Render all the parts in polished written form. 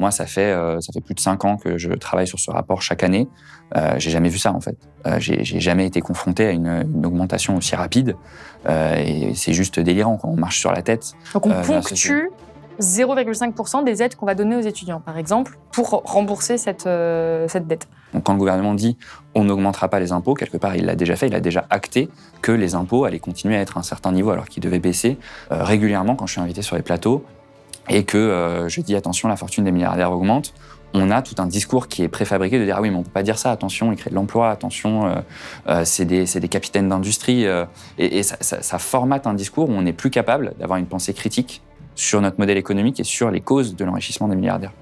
Moi, ça fait plus de 5 ans que je travaille sur ce rapport chaque année. J'ai jamais vu ça, en fait. J'ai jamais été confronté à une augmentation aussi rapide. Et c'est juste délirant quand on marche sur la tête. Donc on ponctue 0,5% des aides qu'on va donner aux étudiants, par exemple, pour rembourser cette dette. Donc quand le gouvernement dit on n'augmentera pas les impôts, quelque part il l'a déjà fait, il a déjà acté que les impôts allaient continuer à être à un certain niveau alors qu'ils devaient baisser régulièrement quand je suis invité sur les plateaux et que je dis attention, la fortune des milliardaires augmente. On a tout un discours qui est préfabriqué de dire ah oui mais on peut pas dire ça, attention ils créent de l'emploi, attention c'est des capitaines d'industrie et ça formate un discours où on n'est plus capable d'avoir une pensée critique sur notre modèle économique et sur les causes de l'enrichissement des milliardaires.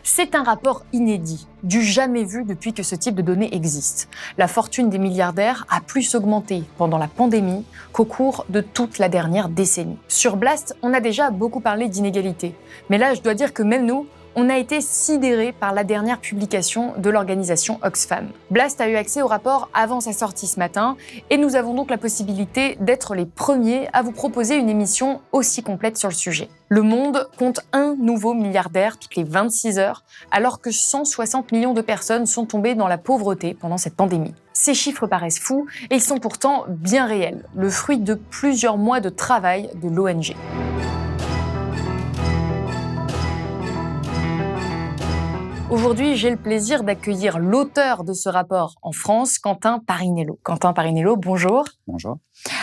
C'est un rapport inédit, du jamais vu depuis que ce type de données existe. La fortune des milliardaires a plus augmenté pendant la pandémie qu'au cours de toute la dernière décennie. Sur Blast, on a déjà beaucoup parlé d'inégalités. Mais là, je dois dire que même nous, on a été sidérés par la dernière publication de l'organisation Oxfam. Blast a eu accès au rapport avant sa sortie ce matin et nous avons donc la possibilité d'être les premiers à vous proposer une émission aussi complète sur le sujet. Le monde compte un nouveau milliardaire toutes les 26 heures, alors que 160 millions de personnes sont tombées dans la pauvreté pendant cette pandémie. Ces chiffres paraissent fous et ils sont pourtant bien réels, le fruit de plusieurs mois de travail de l'ONG. Aujourd'hui, j'ai le plaisir d'accueillir l'auteur de ce rapport en France, Quentin Parinello. Quentin Parinello, bonjour. Bonjour.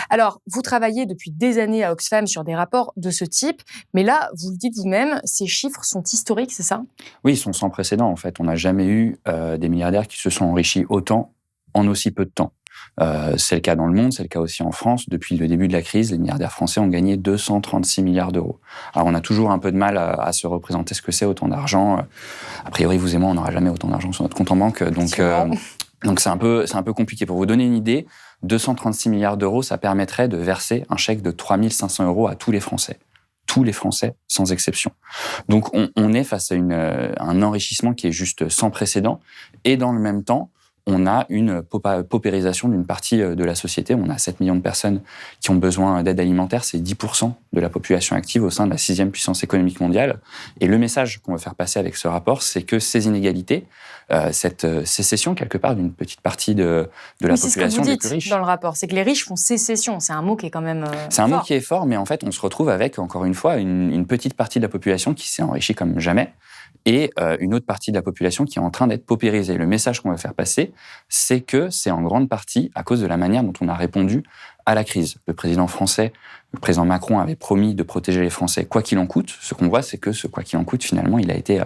Alors, vous travaillez depuis des années à Oxfam sur des rapports de ce type, mais là, vous le dites vous-même, ces chiffres sont historiques, c'est ça ? Oui, ils sont sans précédent en fait. On n'a jamais eu des milliardaires qui se sont enrichis autant en aussi peu de temps. C'est le cas dans le monde, c'est le cas aussi en France. Depuis le début de la crise, les milliardaires français ont gagné 236 milliards d'euros. Alors on a toujours un peu de mal à se représenter ce que c'est autant d'argent. A priori, vous et moi, on n'aura jamais autant d'argent sur notre compte en banque. Donc c'est un peu compliqué. Pour vous donner une idée, 236 milliards d'euros, ça permettrait de verser un chèque de 3 500 euros à tous les Français. Tous les Français, sans exception. Donc on est face à un enrichissement qui est juste sans précédent. Et dans le même temps, on a une paupérisation d'une partie de la société. On a 7 millions de personnes qui ont besoin d'aide alimentaire. C'est 10% de la population active au sein de la 6e puissance économique mondiale. Et le message qu'on veut faire passer avec ce rapport, c'est que ces inégalités, cette sécession, quelque part, d'une petite partie de la population des plus riches. C'est ce que vous dites dans le rapport, c'est que les riches font sécession. C'est un mot qui est quand même C'est un mot qui est fort, mais en fait, on se retrouve avec, encore une fois, une petite partie de la population qui s'est enrichie comme jamais et une autre partie de la population qui est en train d'être paupérisée. Le message qu'on veut faire passer, c'est que c'est en grande partie à cause de la manière dont on a répondu à la crise. Le président français, le président Macron avait promis de protéger les Français quoi qu'il en coûte. Ce qu'on voit, c'est que ce quoi qu'il en coûte, finalement, il a été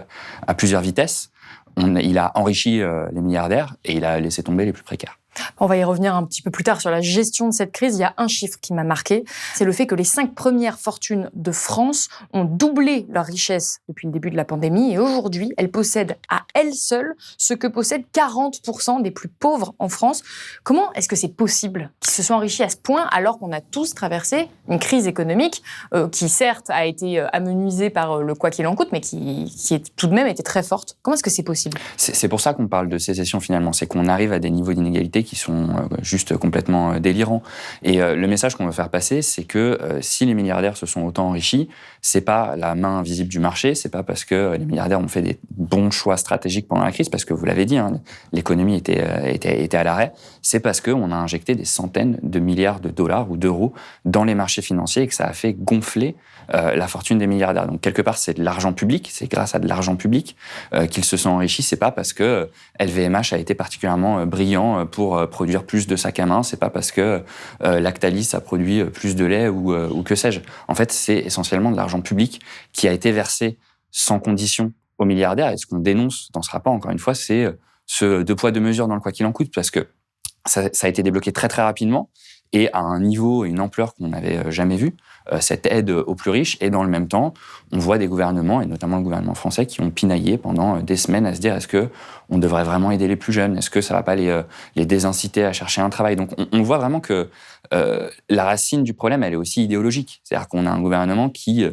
à plusieurs vitesses. Il a enrichi les milliardaires et il a laissé tomber les plus précaires. On va y revenir un petit peu plus tard sur la gestion de cette crise. Il y a un chiffre qui m'a marqué, c'est le fait que les 5 premières fortunes de France ont doublé leur richesse depuis le début de la pandémie et aujourd'hui, elles possèdent à elles seules ce que possèdent 40% des plus pauvres en France. Comment est-ce que c'est possible qu'ils se soient enrichis à ce point alors qu'on a tous traversé une crise économique qui certes a été amenuisée par le quoi qu'il en coûte, mais qui est tout de même été très forte. Comment est-ce que c'est possible ? C'est pour ça qu'on parle de sécession finalement, c'est qu'on arrive à des niveaux d'inégalité qui sont juste complètement délirants. Et le message qu'on veut faire passer, c'est que si les milliardaires se sont autant enrichis, c'est pas la main invisible du marché, c'est pas parce que les milliardaires ont fait des bons choix stratégiques pendant la crise, parce que vous l'avez dit, hein, l'économie était à l'arrêt, c'est parce qu'on a injecté des centaines de milliards de dollars ou d'euros dans les marchés financiers et que ça a fait gonfler la fortune des milliardaires. Donc quelque part, c'est de l'argent public, c'est grâce à de l'argent public qu'ils se sont enrichis, c'est pas parce que LVMH a été particulièrement brillant pour produire plus de sacs à main, c'est pas parce que Lactalis a produit plus de lait ou que sais-je. En fait, c'est essentiellement de l'argent public qui a été versé sans condition aux milliardaires. Et ce qu'on dénonce dans ce rapport, encore une fois, c'est ce 2 poids 2 mesures dans le quoi qu'il en coûte, parce que ça a été débloqué très très rapidement et à un niveau et une ampleur qu'on n'avait jamais vu, cette aide aux plus riches. Et dans le même temps, on voit des gouvernements, et notamment le gouvernement français, qui ont pinaillé pendant des semaines à se dire est-ce qu'on devrait vraiment aider les plus jeunes ? Est-ce que ça ne va pas les désinciter à chercher un travail ? Donc on voit vraiment que la racine du problème, elle est aussi idéologique. C'est-à-dire qu'on a un gouvernement qui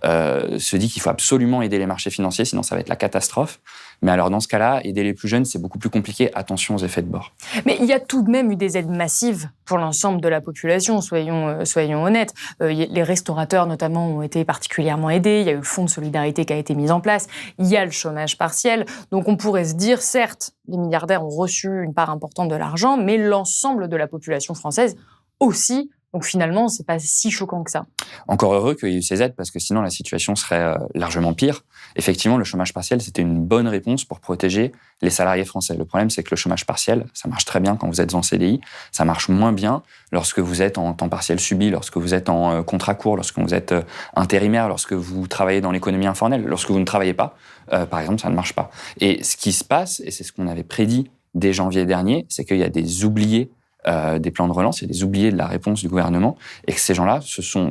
se dit qu'il faut absolument aider les marchés financiers, sinon ça va être la catastrophe. Mais alors dans ce cas-là, aider les plus jeunes, c'est beaucoup plus compliqué. Attention aux effets de bord. Mais il y a tout de même eu des aides massives pour l'ensemble de la population, soyons honnêtes. Les restaurateurs notamment ont été particulièrement aidés. Il y a eu le fonds de solidarité qui a été mis en place. Il y a le chômage partiel. Donc on pourrait se dire, certes, les milliardaires ont reçu une part importante de l'argent, mais l'ensemble de la population française aussi. Donc finalement, c'est pas si choquant que ça. Encore heureux qu'il y ait eu ces aides, parce que sinon la situation serait largement pire. Effectivement, le chômage partiel, c'était une bonne réponse pour protéger les salariés français. Le problème, c'est que le chômage partiel, ça marche très bien quand vous êtes en CDI, ça marche moins bien lorsque vous êtes en temps partiel subi, lorsque vous êtes en contrat court, lorsque vous êtes intérimaire, lorsque vous travaillez dans l'économie informelle, lorsque vous ne travaillez pas, par exemple, ça ne marche pas. Et ce qui se passe, et c'est ce qu'on avait prédit dès janvier dernier, c'est qu'il y a des oubliés des plans de relance, il y a des oubliés de la réponse du gouvernement, et que ces gens-là,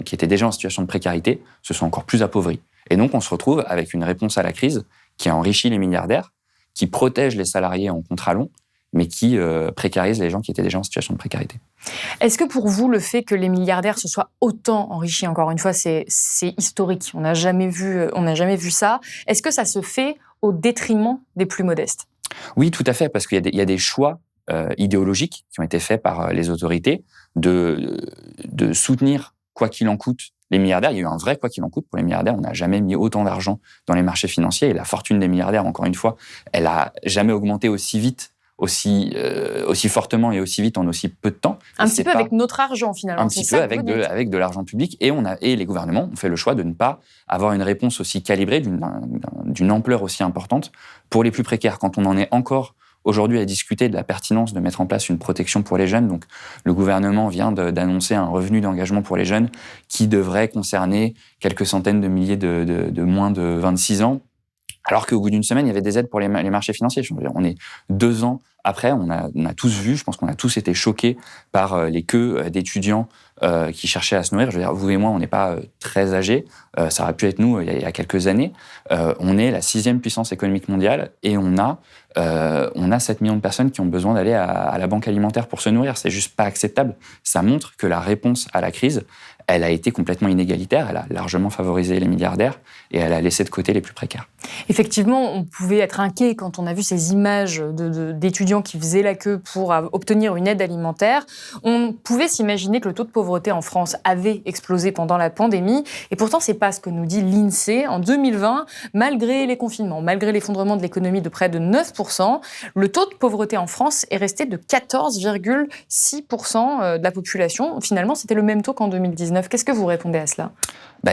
qui étaient déjà en situation de précarité, se sont encore plus appauvris. Et donc, on se retrouve avec une réponse à la crise qui enrichit les milliardaires, qui protège les salariés en contrat long, mais qui précarise les gens qui étaient déjà en situation de précarité. Est-ce que pour vous, le fait que les milliardaires se soient autant enrichis, encore une fois, c'est historique, on n'a jamais vu ça, est-ce que ça se fait au détriment des plus modestes ? Oui, tout à fait, parce qu'il y a des choix idéologiques qui ont été faits par les autorités de soutenir, quoi qu'il en coûte, les milliardaires. Il y a eu un vrai quoi qu'il en coûte pour les milliardaires. On n'a jamais mis autant d'argent dans les marchés financiers. Et la fortune des milliardaires, encore une fois, elle a jamais augmenté aussi vite, aussi fortement et aussi vite en aussi peu de temps. Un petit peu avec notre argent, finalement. Un petit peu avec de l'argent public. Et les gouvernements ont fait le choix de ne pas avoir une réponse aussi calibrée, d'une ampleur aussi importante pour les plus précaires. Quand on en est encore aujourd'hui à discuter de la pertinence de mettre en place une protection pour les jeunes. Donc, le gouvernement vient d'annoncer un revenu d'engagement pour les jeunes qui devrait concerner quelques centaines de milliers de moins de 26 ans. Alors qu'au bout d'une semaine, il y avait des aides pour les marchés financiers. Je veux dire, on est 2 ans après, on a tous vu, je pense qu'on a tous été choqués par les queues d'étudiants qui cherchaient à se nourrir. Je veux dire, vous et moi, on n'est pas très âgés. Ça aurait pu être nous il y a quelques années. On est la 6e puissance économique mondiale et on a 7 millions de personnes qui ont besoin d'aller à la banque alimentaire pour se nourrir. C'est juste pas acceptable. Ça montre que la réponse à la crise, elle a été complètement inégalitaire. Elle a largement favorisé les milliardaires et elle a laissé de côté les plus précaires. Effectivement, on pouvait être inquiet quand on a vu ces images d'étudiants qui faisaient la queue pour obtenir une aide alimentaire. On pouvait s'imaginer que le taux de pauvreté en France avait explosé pendant la pandémie. Et pourtant, c'est pas ce que nous dit l'INSEE. En 2020, malgré les confinements, malgré l'effondrement de l'économie de près de 9%, le taux de pauvreté en France est resté de 14,6% de la population. Finalement, c'était le même taux qu'en 2019. Qu'est-ce que vous répondez à cela ?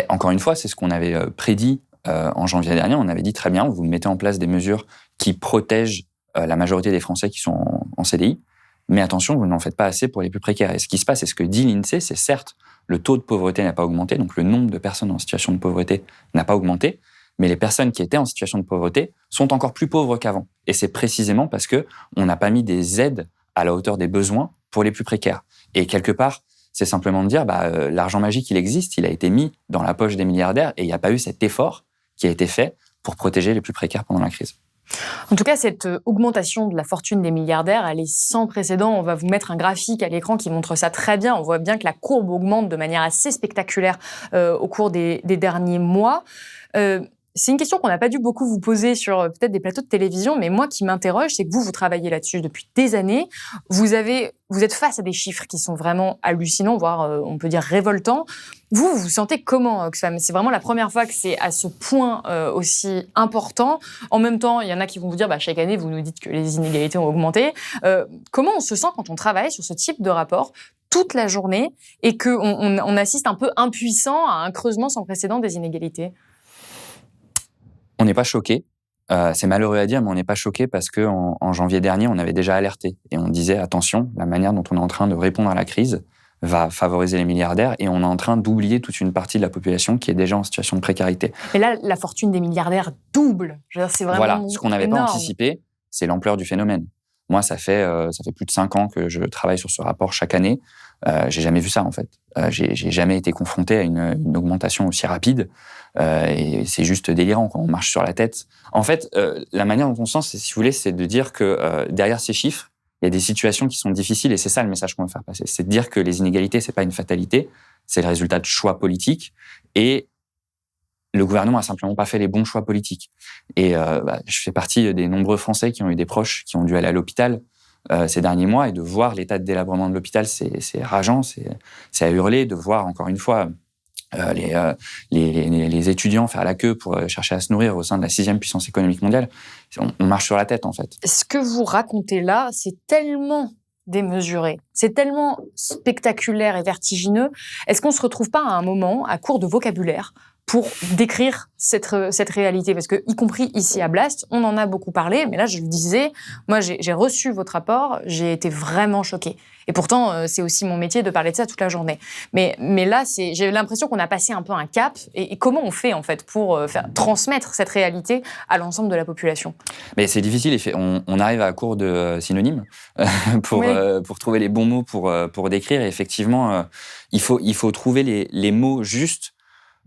Encore une fois, c'est ce qu'on avait prédit en janvier dernier. On avait dit très bien, vous mettez en place des mesures qui protègent la majorité des Français qui sont en CDI, mais attention, vous n'en faites pas assez pour les plus précaires. Et ce qui se passe, et ce que dit l'INSEE, c'est certes, le taux de pauvreté n'a pas augmenté, donc le nombre de personnes en situation de pauvreté n'a pas augmenté, mais les personnes qui étaient en situation de pauvreté sont encore plus pauvres qu'avant. Et c'est précisément parce que on n'a pas mis des aides à la hauteur des besoins pour les plus précaires. Et quelque part, c'est simplement de dire, l'argent magique, il existe, il a été mis dans la poche des milliardaires et il n'y a pas eu cet effort qui a été fait pour protéger les plus précaires pendant la crise. En tout cas, cette augmentation de la fortune des milliardaires, elle est sans précédent. On va vous mettre un graphique à l'écran qui montre ça très bien. On voit bien que la courbe augmente de manière assez spectaculaire au cours des derniers mois. C'est une question qu'on n'a pas dû beaucoup vous poser sur peut-être des plateaux de télévision, mais moi qui m'interroge, c'est que vous travaillez là-dessus depuis des années. Vous êtes face à des chiffres qui sont vraiment hallucinants, voire on peut dire révoltants. Vous vous sentez comment, Oxfam ? C'est vraiment la première fois que c'est à ce point aussi important. En même temps, il y en a qui vont vous dire, chaque année, vous nous dites que les inégalités ont augmenté. Comment on se sent quand on travaille sur ce type de rapport toute la journée et qu'on assiste un peu impuissant à un creusement sans précédent des inégalités ? On n'est pas choqué. C'est malheureux à dire, mais on n'est pas choqué parce qu'en janvier dernier, on avait déjà alerté. Et on disait, attention, la manière dont on est en train de répondre à la crise va favoriser les milliardaires et on est en train d'oublier toute une partie de la population qui est déjà en situation de précarité. Et là, la fortune des milliardaires double. C'est vraiment voilà, ce qu'on n'avait pas énorme. Anticipé, c'est l'ampleur du phénomène. Moi, ça fait plus de 5 ans que je travaille sur ce rapport chaque année. J'ai jamais vu ça, en fait. J'ai jamais été confronté à une augmentation aussi rapide. Et c'est juste délirant quand on marche sur la tête. En fait, la manière dont on se sent, si vous voulez, c'est de dire que derrière ces chiffres, il y a des situations qui sont difficiles et c'est ça le message qu'on veut faire passer. C'est de dire que les inégalités, c'est pas une fatalité, c'est le résultat de choix politiques et le gouvernement a simplement pas fait les bons choix politiques. Et je fais partie des nombreux Français qui ont eu des proches qui ont dû aller à l'hôpital ces derniers mois et de voir l'état de délabrement de l'hôpital, c'est rageant, c'est à hurler de voir encore une fois les étudiants faire la queue pour chercher à se nourrir au sein de la 6e puissance économique mondiale. On marche sur la tête, en fait. Ce que vous racontez là, c'est tellement démesuré, c'est tellement spectaculaire et vertigineux. Est-ce qu'on se retrouve pas à un moment, à court de vocabulaire, pour décrire cette réalité? Parce que, y compris ici à Blast, on en a beaucoup parlé, mais là, je le disais, moi, j'ai reçu votre rapport, j'ai été vraiment choquée. Et pourtant, c'est aussi mon métier de parler de ça toute la journée. Mais là, j'ai l'impression qu'on a passé un peu un cap. Et comment on fait, en fait, pour transmettre cette réalité à l'ensemble de la population? Mais c'est difficile. On arrive à court de synonymes pour trouver les bons mots pour décrire. Et effectivement, il faut trouver les mots justes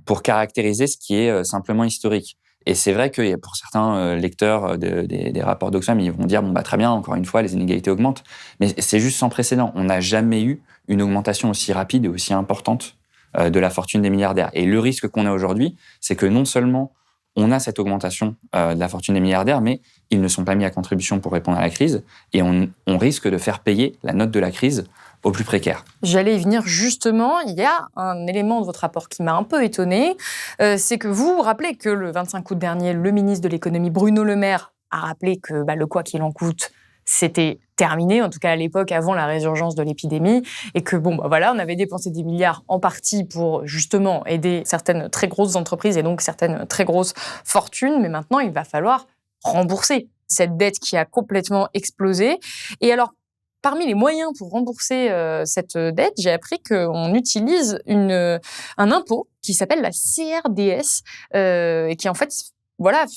pour caractériser ce qui est simplement historique. Et c'est vrai que pour certains lecteurs des rapports d'Oxfam, ils vont dire très bien, encore une fois, les inégalités augmentent. Mais c'est juste sans précédent. On n'a jamais eu une augmentation aussi rapide et aussi importante de la fortune des milliardaires. Et le risque qu'on a aujourd'hui, c'est que non seulement on a cette augmentation de la fortune des milliardaires, mais ils ne sont pas mis à contribution pour répondre à la crise. Et on risque de faire payer la note de la crise aux plus précaires. J'allais y venir justement. Il y a un élément de votre rapport qui m'a un peu étonnée. C'est que vous rappelez que le 25 août dernier, le ministre de l'économie, Bruno Le Maire, a rappelé que le quoi qu'il en coûte, c'était terminé, en tout cas à l'époque, avant la résurgence de l'épidémie, et que on avait dépensé des milliards en partie pour justement aider certaines très grosses entreprises et donc certaines très grosses fortunes, mais maintenant il va falloir rembourser cette dette qui a complètement explosé. Et alors, parmi les moyens pour rembourser cette dette, j'ai appris qu'on utilise un impôt qui s'appelle la CRDS, et qui en fait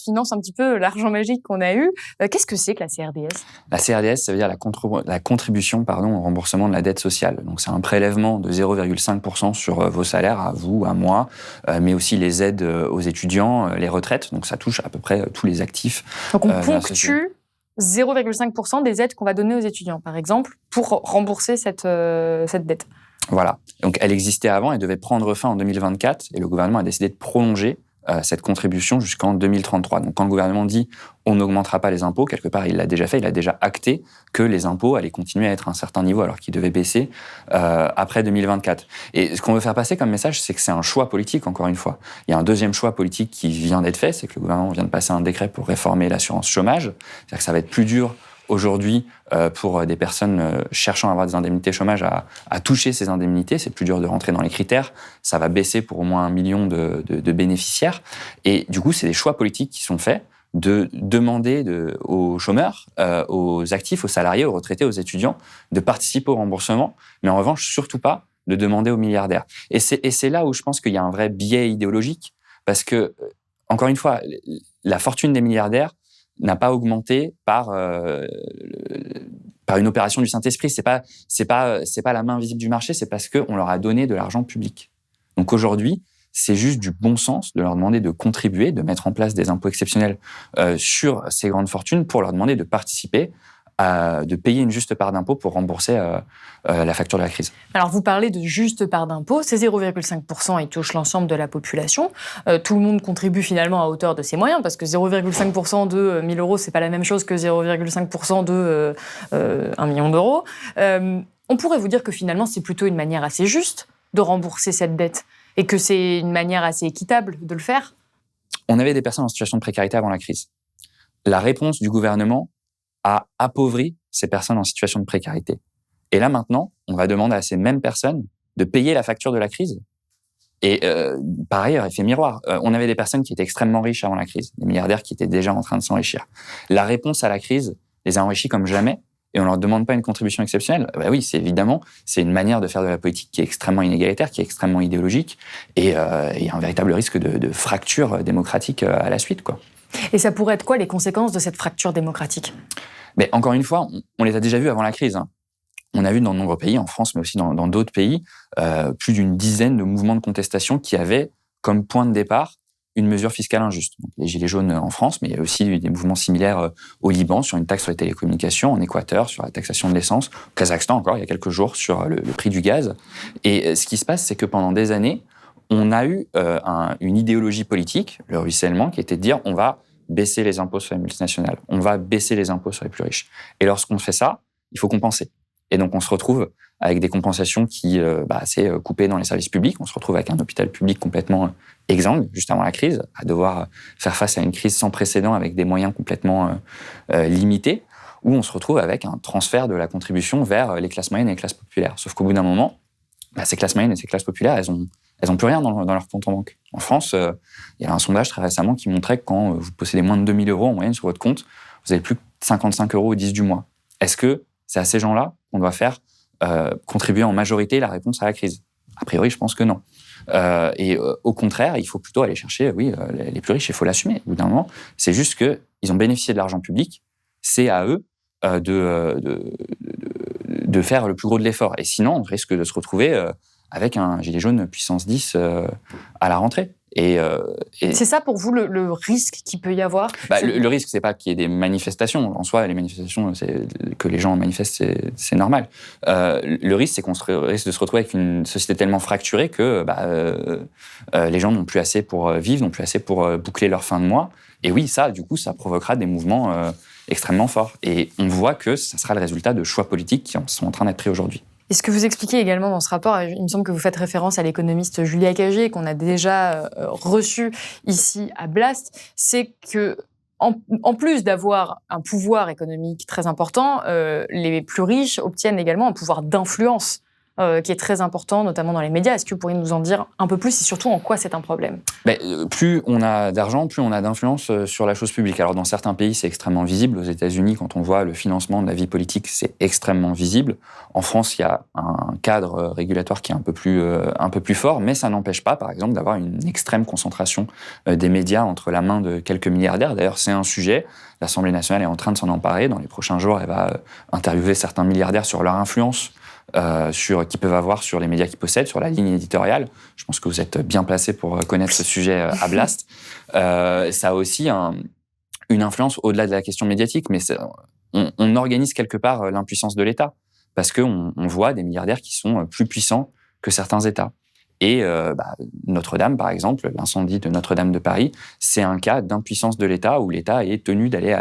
finance un petit peu l'argent magique qu'on a eu. Qu'est-ce que c'est que la CRDS ? La CRDS, ça veut dire la contribution au remboursement de la dette sociale. Donc c'est un prélèvement de 0,5% sur vos salaires, à vous, à moi, mais aussi les aides aux étudiants, les retraites. Donc ça touche à peu près tous les actifs. Donc on ponctue 0,5% des aides qu'on va donner aux étudiants, par exemple, pour rembourser cette dette. Voilà. Donc elle existait avant, elle devait prendre fin en 2024, et le gouvernement a décidé de prolonger cette contribution jusqu'en 2033. Donc quand le gouvernement dit on n'augmentera pas les impôts, quelque part il l'a déjà fait, il a déjà acté que les impôts allaient continuer à être à un certain niveau alors qu'ils devaient baisser après 2024. Et ce qu'on veut faire passer comme message, c'est que c'est un choix politique, encore une fois. Il y a un deuxième choix politique qui vient d'être fait, c'est que le gouvernement vient de passer un décret pour réformer l'assurance chômage. C'est-à-dire que ça va être plus dur aujourd'hui, pour des personnes cherchant à avoir des indemnités chômage à toucher ces indemnités, c'est plus dur de rentrer dans les critères. Ça va baisser pour au moins 1 million de bénéficiaires. Et du coup, c'est des choix politiques qui sont faits de demander aux chômeurs, aux actifs, aux salariés, aux retraités, aux étudiants de participer au remboursement, mais en revanche, surtout pas de demander aux milliardaires. Et c'est là où je pense qu'il y a un vrai biais idéologique, parce que, encore une fois, la fortune des milliardaires n'a pas augmenté par une opération du Saint-Esprit. C'est pas la main visible du marché, c'est parce qu'on leur a donné de l'argent public. Donc aujourd'hui, c'est juste du bon sens de leur demander de contribuer, de mettre en place des impôts exceptionnels sur ces grandes fortunes pour leur demander de participer, de payer une juste part d'impôt pour rembourser la facture de la crise. Alors, vous parlez de juste part d'impôt, c'est 0,5%, il touche l'ensemble de la population. Tout le monde contribue finalement à hauteur de ses moyens, parce que 0,5% de 1 000 euros, c'est pas la même chose que 0,5% de 1 million d'euros. On pourrait vous dire que finalement, c'est plutôt une manière assez juste de rembourser cette dette, et que c'est une manière assez équitable de le faire. On avait des personnes en situation de précarité avant la crise. La réponse du gouvernement a appauvri ces personnes en situation de précarité. Et là, maintenant, on va demander à ces mêmes personnes de payer la facture de la crise. Et par ailleurs, effet miroir, on avait des personnes qui étaient extrêmement riches avant la crise, des milliardaires qui étaient déjà en train de s'enrichir. La réponse à la crise les a enrichis comme jamais, et on leur demande pas une contribution exceptionnelle. Oui, c'est une manière de faire de la politique qui est extrêmement inégalitaire, qui est extrêmement idéologique, et il y a un véritable risque de fracture démocratique à la suite, quoi. Et ça pourrait être quoi les conséquences de cette fracture démocratique ? Mais encore une fois, on les a déjà vues avant la crise. On a vu dans de nombreux pays, en France, mais aussi dans d'autres pays, plus d'une dizaine de mouvements de contestation qui avaient comme point de départ une mesure fiscale injuste. Donc, les Gilets jaunes en France, mais il y a aussi des mouvements similaires au Liban sur une taxe sur les télécommunications, en Équateur sur la taxation de l'essence, au Kazakhstan encore il y a quelques jours sur le prix du gaz. Et ce qui se passe, c'est que pendant des années, on a eu une idéologie politique, le ruissellement, qui était de dire on va baisser les impôts sur les multinationales, on va baisser les impôts sur les plus riches. Et lorsqu'on fait ça, il faut compenser. Et donc on se retrouve avec des compensations qui c'est coupé dans les services publics. On se retrouve avec un hôpital public complètement exsangue, juste avant la crise, à devoir faire face à une crise sans précédent avec des moyens complètement limités, où on se retrouve avec un transfert de la contribution vers les classes moyennes et les classes populaires. Sauf qu'au bout d'un moment, ces classes moyennes et ces classes populaires, elles ont plus rien dans leur compte en banque. En France, il y a un sondage très récemment qui montrait que quand vous possédez moins de 2 000 € en moyenne sur votre compte, vous avez plus que 55 € au 10 du mois. Est-ce que c'est à ces gens-là qu'on doit faire contribuer en majorité la réponse à la crise? A priori, je pense que non. Au contraire, il faut plutôt aller chercher, les plus riches, il faut l'assumer. Au bout d'un moment, c'est juste qu'ils ont bénéficié de l'argent public, c'est à eux de faire le plus gros de l'effort. Et sinon, on risque de se retrouver avec un gilet jaune puissance 10 à la rentrée. Et c'est ça pour vous le risque qu'il peut y avoir? Le risque, c'est pas qu'il y ait des manifestations. En soi, les manifestations, que les gens manifestent, c'est normal. Le risque, c'est qu'on risque de se retrouver avec une société tellement fracturée que les gens n'ont plus assez pour vivre, n'ont plus assez pour boucler leur fin de mois. Et oui, ça, du coup, ça provoquera des mouvements extrêmement forts. Et on voit que ça sera le résultat de choix politiques qui sont en train d'être pris aujourd'hui. Et ce que vous expliquez également dans ce rapport, il me semble que vous faites référence à l'économiste Julia Cagé, qu'on a déjà reçu ici à Blast, c'est que en plus d'avoir un pouvoir économique très important, les plus riches obtiennent également un pouvoir d'influence qui est très important, notamment dans les médias. Est-ce que vous pourriez nous en dire un peu plus et surtout en quoi c'est un problème? Plus on a d'argent, plus on a d'influence sur la chose publique. Alors dans certains pays, c'est extrêmement visible. Aux États-Unis, quand on voit le financement de la vie politique, c'est extrêmement visible. En France, il y a un cadre régulatoire qui est un peu plus fort, mais ça n'empêche pas, par exemple, d'avoir une extrême concentration des médias entre la main de quelques milliardaires. D'ailleurs, c'est un sujet. L'Assemblée nationale est en train de s'en emparer. Dans les prochains jours, elle va interviewer certains milliardaires sur leur influence qu'ils peuvent avoir sur les médias qu'ils possèdent, sur la ligne éditoriale. Je pense que vous êtes bien placé pour connaître ce sujet à Blast. Ça a aussi une influence au-delà de la question médiatique, mais on organise quelque part l'impuissance de l'État, parce qu'on voit des milliardaires qui sont plus puissants que certains États. Et Notre-Dame, par exemple, l'incendie de Notre-Dame de Paris, c'est un cas d'impuissance de l'État où l'État est tenu d'aller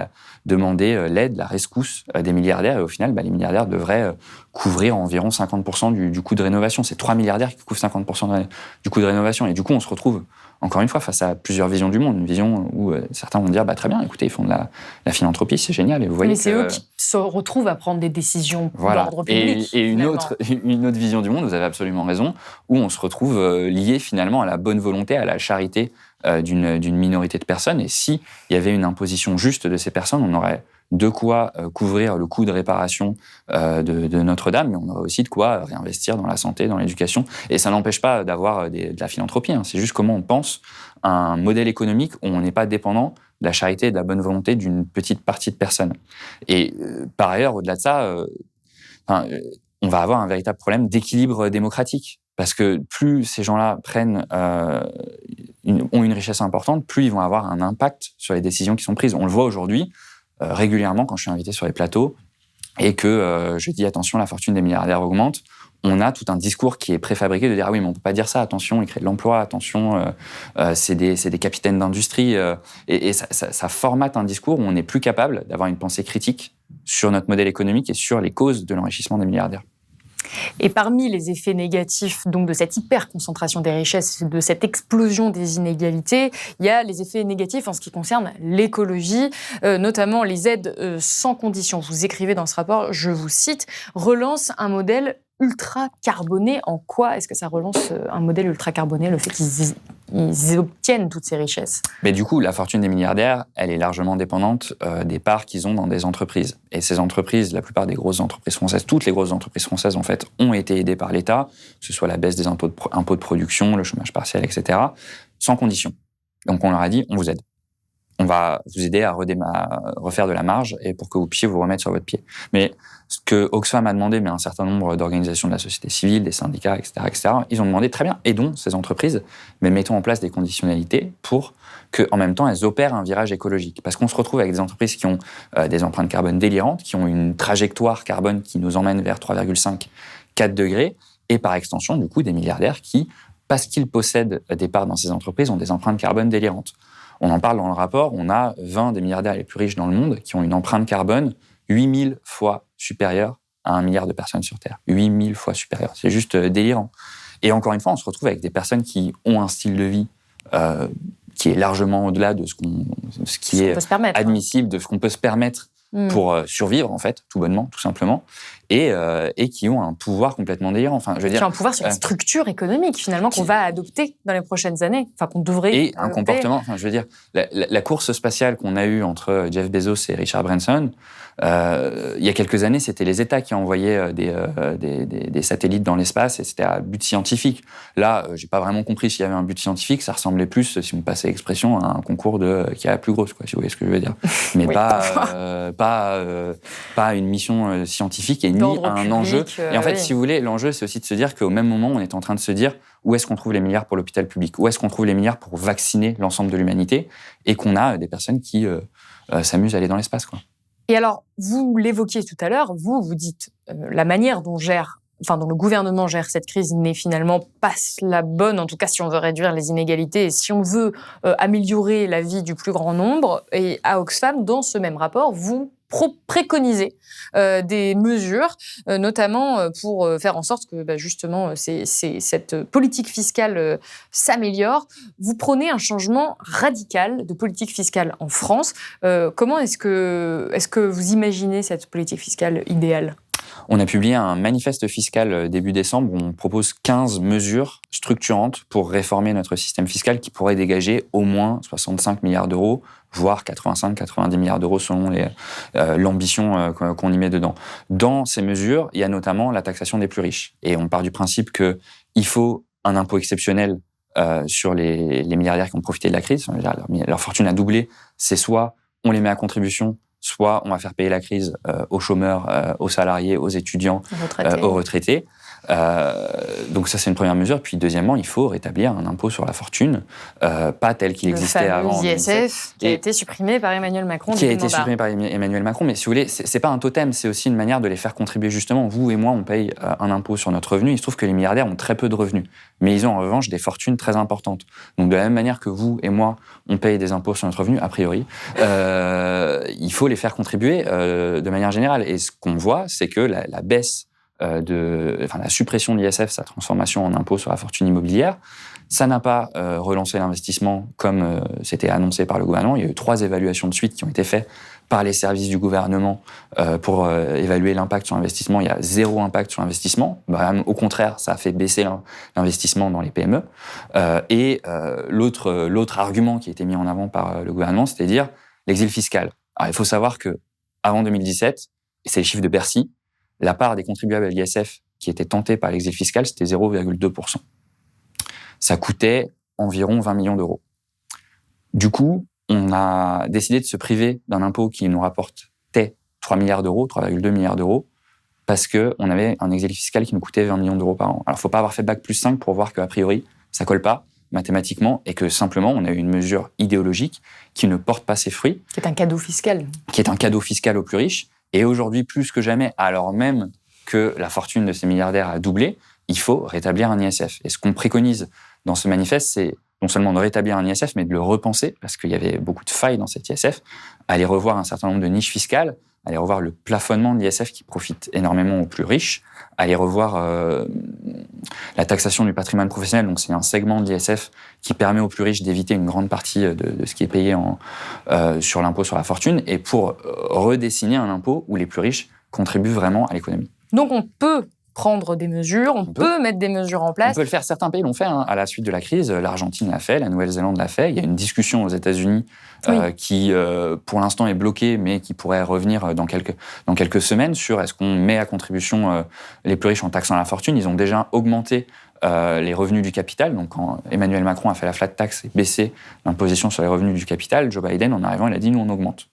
demander l'aide, la rescousse des milliardaires. Et au final, les milliardaires devraient couvrir environ 50% du coût de rénovation. C'est 3 milliardaires qui couvrent 50% du coût de rénovation. Et du coup, on se retrouve, encore une fois, face à plusieurs visions du monde. Une vision où certains vont dire très bien, écoutez, ils font de la philanthropie, c'est génial. Et vous voyez c'est eux qui se retrouvent à prendre des décisions d'ordre public. Et une autre vision du monde, vous avez absolument raison, où on se retrouve lié finalement à la bonne volonté, à la charité d'une minorité de personnes. Et s'il y avait une imposition juste de ces personnes, on aurait de quoi couvrir le coût de réparation de Notre-Dame, mais on aurait aussi de quoi réinvestir dans la santé, dans l'éducation. Et ça n'empêche pas d'avoir de la philanthropie. C'est juste comment on pense un modèle économique où on n'est pas dépendant de la charité et de la bonne volonté d'une petite partie de personnes. Et par ailleurs, au-delà de ça, on va avoir un véritable problème d'équilibre démocratique. Parce que plus ces gens-là ont une richesse importante, plus ils vont avoir un impact sur les décisions qui sont prises. On le voit aujourd'hui régulièrement quand je suis invité sur les plateaux et que je dis attention, la fortune des milliardaires augmente. On a tout un discours qui est préfabriqué de dire ah oui, mais on peut pas dire ça. Attention, ils créent de l'emploi. Attention, c'est des capitaines d'industrie. Et ça formate un discours où on n'est plus capable d'avoir une pensée critique sur notre modèle économique et sur les causes de l'enrichissement des milliardaires. Et parmi les effets négatifs donc, de cette hyper-concentration des richesses, de cette explosion des inégalités, il y a les effets négatifs en ce qui concerne l'écologie, notamment les aides sans condition. Vous écrivez dans ce rapport, je vous cite, « relance un modèle ultra-carboné ». En quoi est-ce que ça relance un modèle ultra-carboné, le fait qu'ils obtiennent toutes ces richesses? Mais du coup, la fortune des milliardaires, elle est largement dépendante des parts qu'ils ont dans des entreprises. Et ces entreprises, la plupart des grosses entreprises françaises, toutes les grosses entreprises françaises, en fait, ont été aidées par l'État, que ce soit la baisse des impôts de production, le chômage partiel, etc., sans condition. Donc on leur a dit, on vous aide. on va vous aider à refaire de la marge et pour que vous puissiez vous remettre sur votre pied. Mais ce que Oxfam a demandé, mais un certain nombre d'organisations de la société civile, des syndicats, etc., ils ont demandé, très bien, aidons ces entreprises, mais mettons en place des conditionnalités pour qu'en même temps, elles opèrent un virage écologique. Parce qu'on se retrouve avec des entreprises qui ont des empreintes carbone délirantes, qui ont une trajectoire carbone qui nous emmène vers 3,5, 4 degrés, et par extension, du coup, des milliardaires qui, parce qu'ils possèdent des parts dans ces entreprises, ont des empreintes carbone délirantes. On en parle dans le rapport, on a 20 des milliardaires les plus riches dans le monde qui ont une empreinte carbone 8000 fois supérieure à 1 milliard de personnes sur Terre. 8000 fois supérieure. C'est juste délirant. Et encore une fois, on se retrouve avec des personnes qui ont un style de vie qui est largement au-delà de ce qui est admissible, de ce qu'on peut se permettre pour survivre, en fait, tout bonnement, tout simplement, et qui ont un pouvoir complètement délirant. Enfin, je veux dire, qui ont un pouvoir sur la structure économique, finalement, qu'on va adopter dans les prochaines années, enfin, qu'on devrait et un comportement, enfin, je veux dire, la course spatiale qu'on a eue entre Jeff Bezos et Richard Branson, il y a quelques années, c'était les États qui envoyaient des satellites dans l'espace et c'était à but scientifique. Là, j'ai pas vraiment compris s'il y avait un but scientifique, ça ressemblait plus, si on me passait l'expression, à un concours qui est la plus grosse, quoi, si vous voyez ce que je veux dire. Mais oui. pas une mission scientifique et ni un enjeu. Et en fait, si vous voulez, l'enjeu, c'est aussi de se dire qu'au même moment, on est en train de se dire où est-ce qu'on trouve les milliards pour l'hôpital public, où est-ce qu'on trouve les milliards pour vacciner l'ensemble de l'humanité, et qu'on a des personnes qui s'amusent à aller dans l'espace, quoi. Et alors, vous l'évoquiez tout à l'heure, vous dites la manière dont le gouvernement gère cette crise n'est finalement pas la bonne, en tout cas si on veut réduire les inégalités et si on veut améliorer la vie du plus grand nombre. Et à Oxfam, dans ce même rapport, vous préconisez des mesures, notamment pour faire en sorte que justement cette politique fiscale s'améliore. Vous prônez un changement radical de politique fiscale en France. Comment est-ce que vous imaginez cette politique fiscale idéale ? On a publié un manifeste fiscal début décembre où on propose 15 mesures structurantes pour réformer notre système fiscal qui pourrait dégager au moins 65 milliards d'euros, voire 85-90 milliards d'euros selon l'ambition qu'on y met dedans. Dans ces mesures, il y a notamment la taxation des plus riches. Et on part du principe qu'il faut un impôt exceptionnel sur les milliardaires qui ont profité de la crise. Leur fortune a doublé. C'est soit on les met à contribution, soit on va faire payer la crise aux chômeurs, aux salariés, aux étudiants, aux retraités. Donc ça, c'est une première mesure. Puis deuxièmement, il faut rétablir un impôt sur la fortune, pas tel qu'il existait avant. Le ISF, qui a été supprimé par Emmanuel Macron. Mais si vous voulez, c'est pas un totem, c'est aussi une manière de les faire contribuer. Justement, vous et moi, on paye un impôt sur notre revenu. Il se trouve que les milliardaires ont très peu de revenus, mais ils ont en revanche des fortunes très importantes. Donc de la même manière que vous et moi, on paye des impôts sur notre revenu, a priori, il faut les faire contribuer de manière générale. Et ce qu'on voit, c'est que la baisse la suppression de l'ISF, sa transformation en impôt sur la fortune immobilière, ça n'a pas relancé l'investissement comme c'était annoncé par le gouvernement. Il y a eu 3 évaluations de suite qui ont été faites par les services du gouvernement pour évaluer l'impact sur l'investissement. Il y a 0 impact sur l'investissement. Au contraire, ça a fait baisser l'investissement dans les PME. L'autre argument qui a été mis en avant par le gouvernement, c'est-à-dire l'exil fiscal. Alors, il faut savoir que avant 2017, et c'est les chiffres de Bercy, la part des contribuables à l'ISF qui étaient tentés par l'exil fiscal, c'était 0,2%. Ça coûtait environ 20 millions d'euros. Du coup, on a décidé de se priver d'un impôt qui nous rapportait 3 milliards d'euros, 3,2 milliards d'euros, parce qu'on avait un exil fiscal qui nous coûtait 20 millions d'euros par an. Alors, il ne faut pas avoir fait bac plus 5 pour voir qu'a priori, ça ne colle pas mathématiquement et que simplement, on a eu une mesure idéologique qui ne porte pas ses fruits. Qui est un cadeau fiscal. Qui est un cadeau fiscal aux plus riches. Et aujourd'hui, plus que jamais, alors même que la fortune de ces milliardaires a doublé, il faut rétablir un ISF. Et ce qu'on préconise dans ce manifeste, c'est non seulement de rétablir un ISF, mais de le repenser, parce qu'il y avait beaucoup de failles dans cet ISF, aller revoir un certain nombre de niches fiscales, aller revoir le plafonnement de l'ISF qui profite énormément aux plus riches, aller revoir la taxation du patrimoine professionnel. Donc c'est un segment de l'ISF qui permet aux plus riches d'éviter une grande partie de ce qui est payé sur l'impôt sur la fortune, et pour redessiner un impôt où les plus riches contribuent vraiment à l'économie. Donc on peut prendre des mesures, on peut mettre des mesures en place. On peut le faire, certains pays l'ont fait à la suite de la crise. L'Argentine l'a fait, la Nouvelle-Zélande l'a fait. Il y a une discussion aux États-Unis qui, pour l'instant, est bloquée, mais qui pourrait revenir dans quelques semaines sur est-ce qu'on met à contribution les plus riches en taxant la fortune. Ils ont déjà augmenté les revenus du capital. Donc, quand Emmanuel Macron a fait la flat tax et baissé l'imposition sur les revenus du capital, Joe Biden, en arrivant, il a dit « nous, on augmente ».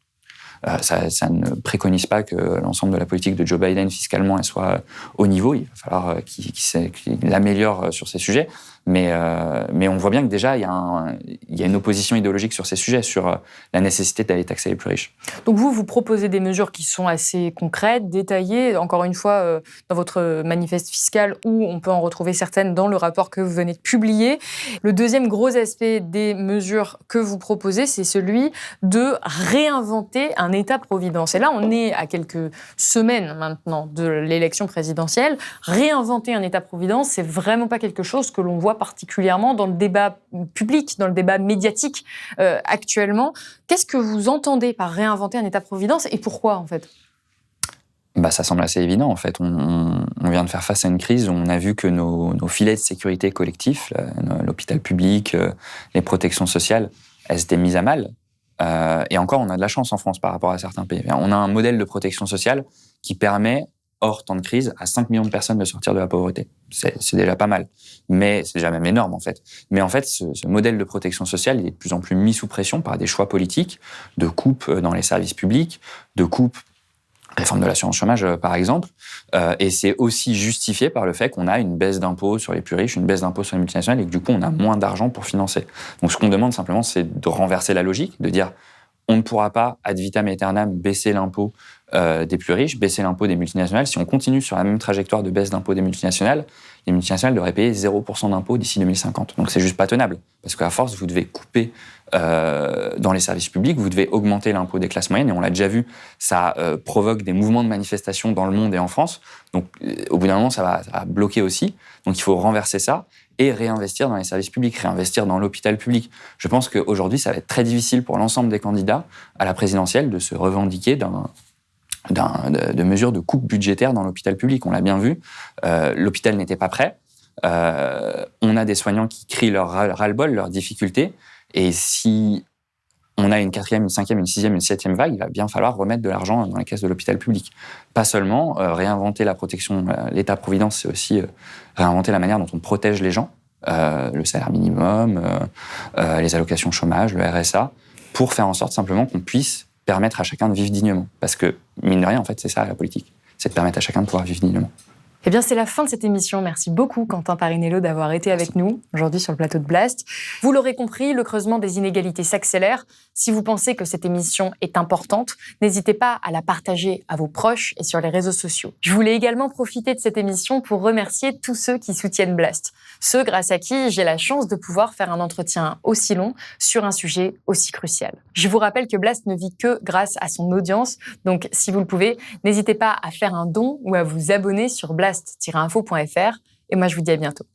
Ça ne préconise pas que l'ensemble de la politique de Joe Biden fiscalement elle soit au niveau. Il va falloir qu'il l'améliore sur ces sujets. Mais on voit bien que déjà, il y a une opposition idéologique sur ces sujets, sur la nécessité d'aller taxer les plus riches. Donc vous proposez des mesures qui sont assez concrètes, détaillées, encore une fois, dans votre manifeste fiscal, où on peut en retrouver certaines dans le rapport que vous venez de publier. Le deuxième gros aspect des mesures que vous proposez, c'est celui de réinventer un État-providence. Et là, on est à quelques semaines maintenant de l'élection présidentielle. Réinventer un État-providence, c'est vraiment pas quelque chose que l'on voit particulièrement dans le débat public, dans le débat médiatique actuellement. Qu'est-ce que vous entendez par réinventer un État-providence et pourquoi, en fait ? Ça semble assez évident, en fait. On vient de faire face à une crise où on a vu que nos filets de sécurité collectifs, l'hôpital public, les protections sociales, elles étaient mises à mal. Et encore, on a de la chance en France par rapport à certains pays. On a un modèle de protection sociale qui permet, hors temps de crise, à 5 millions de personnes de sortir de la pauvreté. C'est déjà pas mal. Mais c'est déjà même énorme, en fait. Mais en fait, ce modèle de protection sociale, il est de plus en plus mis sous pression par des choix politiques, de coupes dans les services publics, de coupes, réforme de l'assurance chômage, par exemple. Et c'est aussi justifié par le fait qu'on a une baisse d'impôts sur les plus riches, une baisse d'impôts sur les multinationales, et que du coup, on a moins d'argent pour financer. Donc, ce qu'on demande simplement, c'est de renverser la logique, de dire on ne pourra pas, ad vitam aeternam, baisser l'impôt des plus riches, baisser l'impôt des multinationales. Si on continue sur la même trajectoire de baisse d'impôt des multinationales, les multinationales devraient payer 0% d'impôt d'ici 2050. Donc c'est juste pas tenable. Parce qu'à force, vous devez couper dans les services publics, vous devez augmenter l'impôt des classes moyennes. Et on l'a déjà vu, ça provoque des mouvements de manifestation dans le monde et en France. Donc au bout d'un moment, ça va bloquer aussi. Donc il faut renverser ça et réinvestir dans les services publics, réinvestir dans l'hôpital public. Je pense qu'aujourd'hui, ça va être très difficile pour l'ensemble des candidats à la présidentielle de se revendiquer de mesures de coupe budgétaire dans l'hôpital public. On l'a bien vu, l'hôpital n'était pas prêt. On a des soignants qui crient leur ras-le-bol, leurs difficultés. Et si on a une 4e, une 5e, une 6e, une 7e vague, il va bien falloir remettre de l'argent dans les caisses de l'hôpital public. Pas seulement réinventer la protection, l'État-providence, c'est aussi réinventer la manière dont on protège les gens, le salaire minimum, les allocations chômage, le RSA, pour faire en sorte simplement qu'on puisse permettre à chacun de vivre dignement. Parce que, mine de rien, en fait, c'est ça la politique. C'est de permettre à chacun de pouvoir vivre dignement. Eh bien, c'est la fin de cette émission. Merci beaucoup, Quentin Parinello, d'avoir été avec nous aujourd'hui sur le plateau de Blast. Vous l'aurez compris, le creusement des inégalités s'accélère. Si vous pensez que cette émission est importante, n'hésitez pas à la partager à vos proches et sur les réseaux sociaux. Je voulais également profiter de cette émission pour remercier tous ceux qui soutiennent Blast. Ceux grâce à qui j'ai la chance de pouvoir faire un entretien aussi long sur un sujet aussi crucial. Je vous rappelle que Blast ne vit que grâce à son audience. Donc, si vous le pouvez, n'hésitez pas à faire un don ou à vous abonner sur blast-info.fr. Et moi, je vous dis à bientôt.